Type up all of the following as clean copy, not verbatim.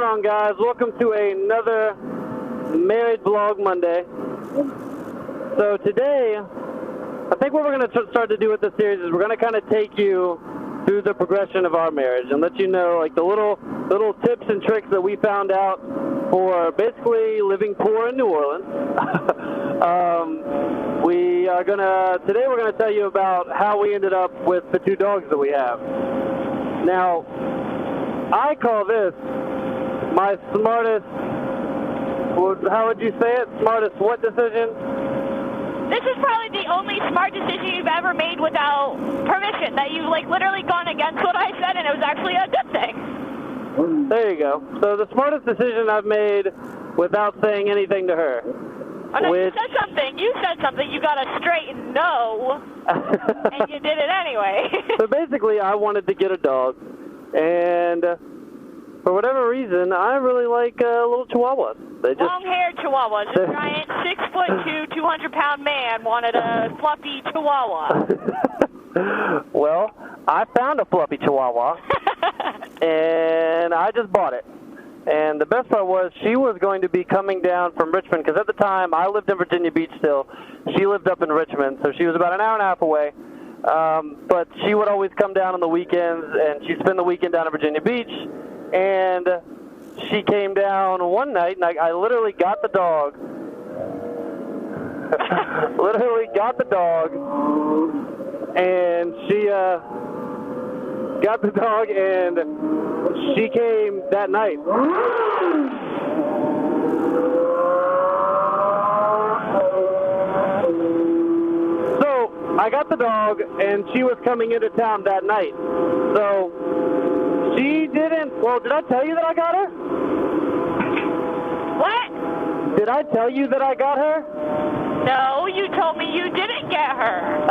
on, guys? Welcome to another Married Vlog Monday. So today, I think what we're going to start to do with this series is we're going to kind of take you through the progression of our marriage and let you know like the little tips and tricks that we found out for basically living poor in New Orleans. Today we're going to tell you about how we ended up with the two dogs that we have. Now, I call this my smartest, how would you say it? Smartest what decision? This is probably the only smart decision you've ever made without permission, that you've like literally gone against what I said and it was actually a good thing. There you go. So the smartest decision I've made without saying anything to her. Oh, no, you said something. You said something. You got a straight no, and you did it anyway. So basically, I wanted to get a dog, and for whatever reason, I really like little Chihuahuas. Long-haired Chihuahuas. A giant 6'2", 200-pound man wanted a fluffy Chihuahua. Well, I found a fluffy Chihuahua, and I just bought it. And the best part was she was going to be coming down from Richmond, because at the time I lived in Virginia Beach still. She lived up in Richmond, so she was about an hour and a half away. But she would always come down on the weekends, and she'd spend the weekend down in Virginia Beach. And she came down one night, and I literally got the dog. Literally got the dog, and she got the dog, and she came that night. So I got the dog, and she was coming into town that night. So she didn't, well, did I tell you that I got her? What? Did I tell you that I got her? No, you told me you didn't get her.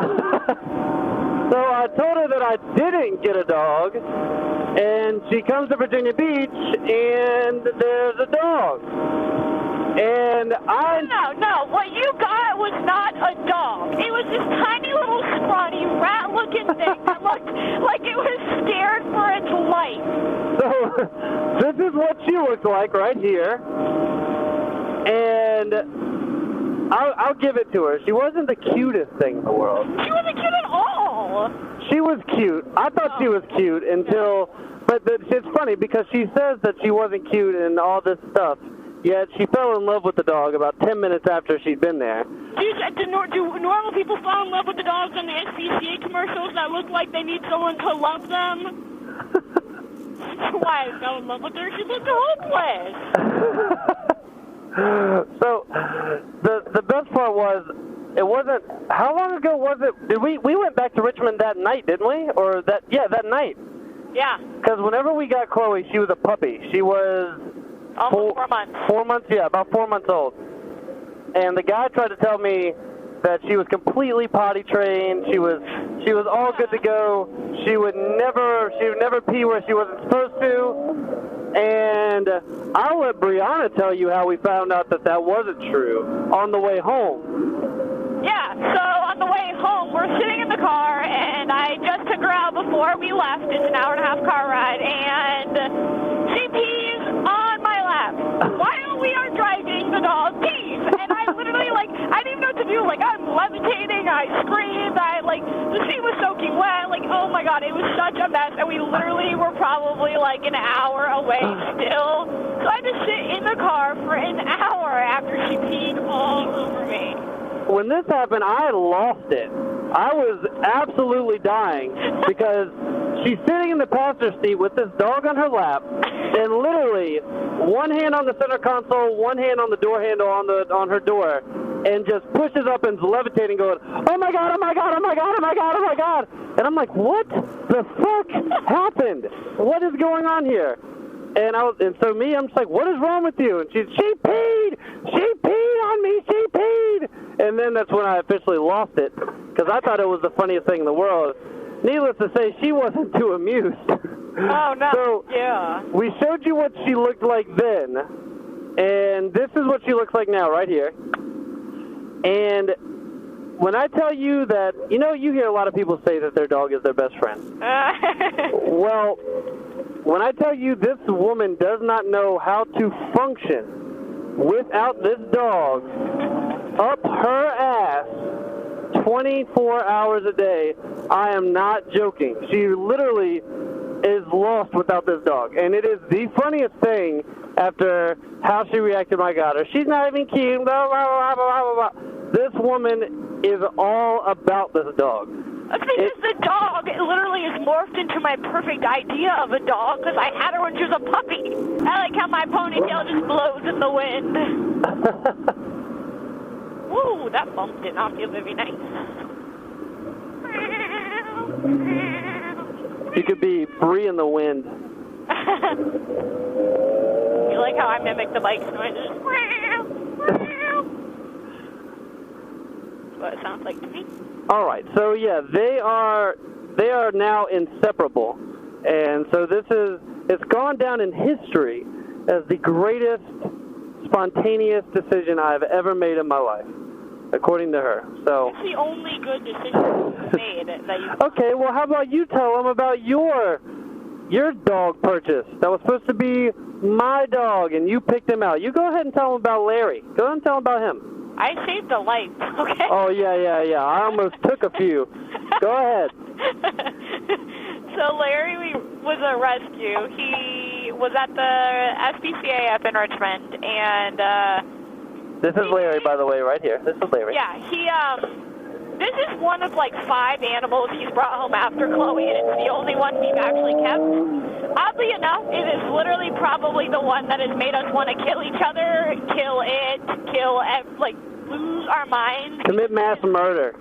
So I told her that I didn't get a dog, and she comes to Virginia Beach, and there's a dog. And No, what you got was not a dog. It was this tiny little scrawny rat-looking thing that looked like it was scared for its life. So this is what she looked like right here, and I'll give it to her. She wasn't the cutest thing in the world. She wasn't cute at all. She was cute. I thought she was cute until, but it's funny because she says that she wasn't cute and all this stuff, yet she fell in love with the dog about 10 minutes after she'd been there. Do normal people fall in love with the dogs on the SPCA commercials that look like they need someone to love them? Why I fell in love with her? She looked hopeless. So the best part was, it wasn't, how long ago was it? We went back to Richmond that night, didn't we? Or that night. Yeah. Because whenever we got Chloe, she was a puppy. She was almost 4 months. 4 months, yeah, about 4 months old. And the guy tried to tell me that she was completely potty trained. She was all good to go. She would never pee where she wasn't supposed to. And I'll let Brianna tell you how we found out that wasn't true on the way home. Yeah, so on the way home, we're sitting in the car, and I just took her out before we left. It's an hour-and-a-half car ride, and she pees on my lap. While we are driving, the dog pees. And I literally, I didn't even know what to do. I'm levitating, I screamed, the seat was soaking wet. Oh my God, it was such a mess, and we literally were probably an hour away still. So I had to sit in the car for an hour after she peed all over me. When this happened, I lost it. I was absolutely dying because she's sitting in the passenger seat with this dog on her lap, and literally one hand on the center console, one hand on the door handle on her door, and just pushes up and is levitating, going, "Oh my God, oh my God, oh my God, oh my God, oh my God." And I'm like, what the fuck happened? What is going on here? And I'm just like, what is wrong with you? And she peed on me, she peed. And then that's when I officially lost it, because I thought it was the funniest thing in the world. Needless to say, she wasn't too amused. Oh, no. So, yeah. We showed you what she looked like then, and this is what she looks like now, right here. And when I tell you that, you hear a lot of people say that their dog is their best friend. Well, when I tell you this woman does not know how to function without this dog up her ass 24 hours a day, I am not joking. She literally is lost without this dog. And it is the funniest thing after how she reacted when I got her. She's not even cute. Blah, blah, blah, blah, blah, blah. This woman is all about this dog. That's because the dog literally is morphed into my perfect idea of a dog because I had her when she was a puppy. I like how my ponytail just blows in the wind. Woo, that bump did not feel very nice. You could be free in the wind. You like how I mimic the bike noises? That's what it sounds like to me. All right, so yeah, they are now inseparable, and so it's gone down in history as the greatest spontaneous decision I've ever made in my life, according to her. So it's the only good decision you've made that you. Okay, well, how about you tell them about your dog purchase that was supposed to be my dog, and you picked him out. You go ahead and tell them about Larry. Go ahead and tell them about him. I saved a life, okay? Oh, yeah. I almost took a few. Go ahead. So Larry was a rescue. He was at the SPCA up in Richmond, and this is Larry, by the way, right here. This is Larry. Yeah, this is one of like 5 animals he's brought home after Chloe, and it's the only one we've actually kept. Oddly enough, it is literally probably the one that has made us want to kill each other, lose our minds. Commit mass murder.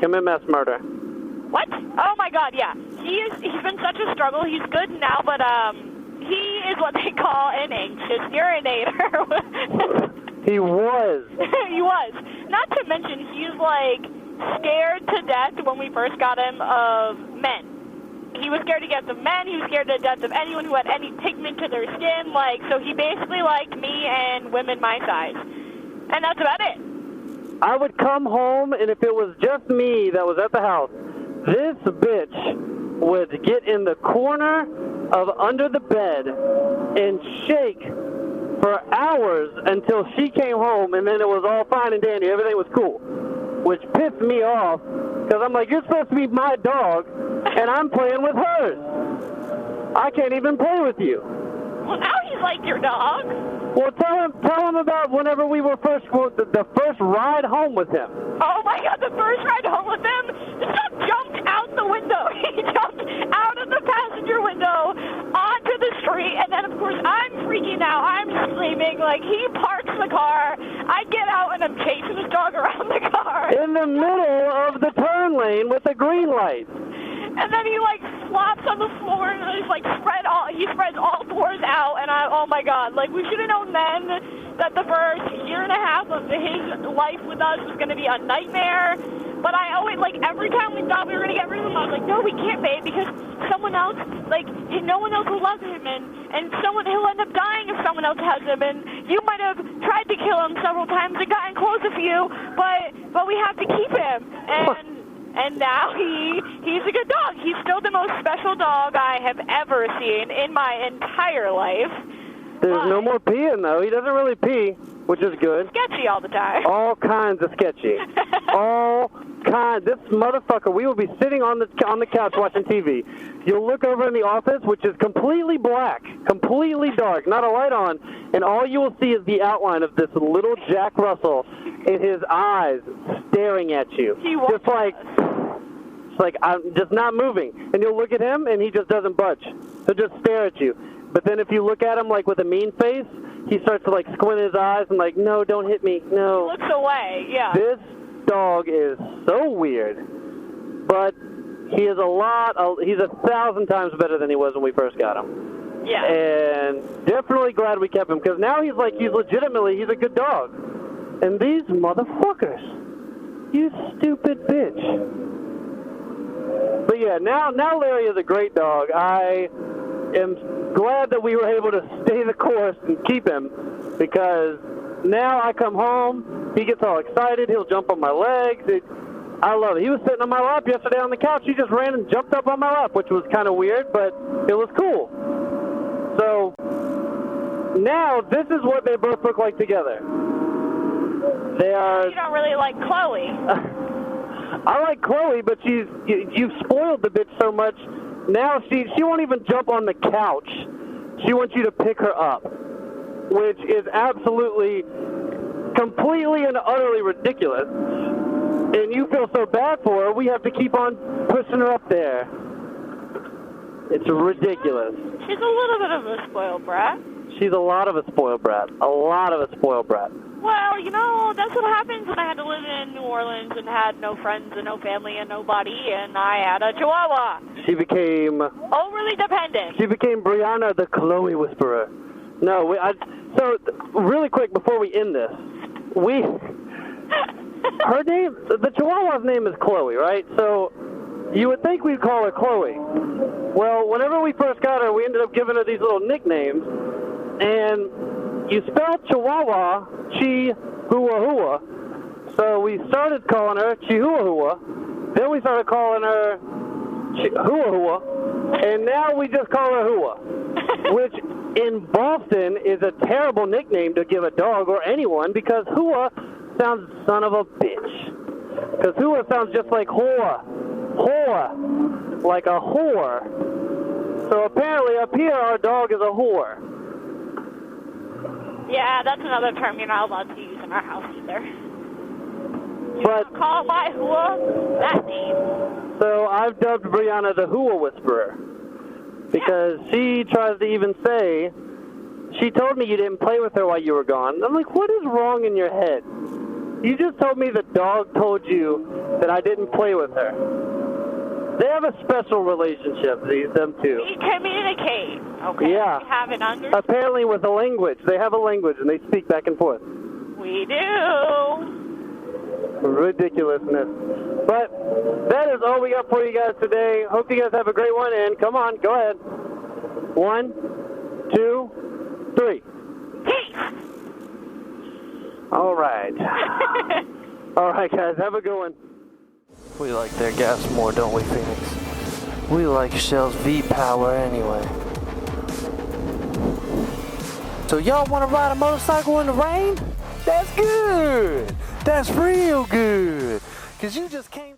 What? Oh my God, yeah. He's been such a struggle. He's good now, but he is what they call an anxious urinator. He was. He was. Not to mention, he's like scared to death when we first got him of men. He was scared to death of men. He was scared to death of anyone who had any pigment to their skin. So he basically liked me and women my size. And that's about it. I would come home, and if it was just me that was at the house, this bitch would get in the corner of under the bed and shake for hours until she came home, and then it was all fine and dandy. Everything was cool, which pissed me off because I'm like, you're supposed to be my dog, and I'm playing with hers. I can't even play with you. Well, now he's like your dog. Well, tell him about whenever we were the first ride home with him. Oh my God, the first ride home with him? This dog jumped out the window. He jumped out of the passenger window onto the street, and then of course I'm freaking out. I'm screaming. He parks the car. I get out and I'm chasing this dog around the car. In the middle of the turn lane with the green light. And then he flops on the floor and he spreads all fours out, and oh my God, we should have known then that the first year and a half of his life with us was going to be a nightmare. But I always, every time we thought we were going to get rid of him, I was like, no, we can't, babe, because someone else, no one else will love him, and he'll end up dying if someone else has him, and you might have tried to kill him several times and gotten close a few, but we have to keep him. And now he's a good dog. He's still the most special dog I have ever seen in my entire life. There's no more peeing, though. He doesn't really pee, which is good. Sketchy all the time. All kinds of sketchy. All kinds. This motherfucker, we will be sitting on the couch watching TV. You'll look over in the office, which is completely black, completely dark, not a light on, and all you will see is the outline of this little Jack Russell in his eyes staring at you. I'm just not moving. And you'll look at him, and he just doesn't budge. He'll just stare at you. But then if you look at him, with a mean face, he starts to, squint his eyes and, no, don't hit me, no. He looks away, yeah. This dog is so weird. But he is he's 1,000 times better than he was when we first got him. Yeah. And definitely glad we kept him, because now he's a good dog. And these motherfuckers, you stupid bitch. But yeah, now Larry is a great dog. I am glad that we were able to stay the course and keep him, because now I come home, he gets all excited, he'll jump on my legs. I love it. He was sitting on my lap yesterday on the couch. He just ran and jumped up on my lap, which was kind of weird, but it was cool. So now this is what they both look like together. They are. You don't really like Chloe. I like Chloe, but you've spoiled the bitch so much. Now she won't even jump on the couch. She wants you to pick her up, which is absolutely, completely and utterly ridiculous. And you feel so bad for her, we have to keep on pushing her up there. It's ridiculous. She's a little bit of a spoiled brat. She's a lot of a spoiled brat. A lot of a spoiled brat. Well, you know, that's what happens when I had to live in New Orleans and had no friends and no family and nobody, and I had a Chihuahua. She became... overly dependent. She became Brianna the Chloe Whisperer. No, so really quick before we end this, her name, the Chihuahua's name is Chloe, right? So you would think we'd call her Chloe. Well, whenever we first got her, we ended up giving her these little nicknames, and you spelled Chihuahua, Chi-hua-hua. So we started calling her Chi-hua-hua. Then we started calling her Hua-hua. And now we just call her Hua. Which in Boston is a terrible nickname to give a dog or anyone because Hua sounds son of a bitch. Because Hua sounds just like whore. Whore. Like a whore. So apparently up here our dog is a whore. Yeah, that's another term you're not allowed to use in our house either. But call my Hua that name. So I've dubbed Brianna the Hua Whisperer because she tries to even say, she told me you didn't play with her while you were gone. I'm like, what is wrong in your head? You just told me the dog told you that I didn't play with her. They have a special relationship, them two. We communicate, okay? Yeah. We have an understanding. Apparently with a language. They have a language and they speak back and forth. We do. Ridiculousness. But that is all we got for you guys today. Hope you guys have a great one, and come on, go ahead. 1, 2, 3. All right. All right, guys, have a good one. We like their gas more, don't we, Phoenix? We like Shell's V-Power anyway. So y'all want to ride a motorcycle in the rain? That's good. That's real good. Because you just came...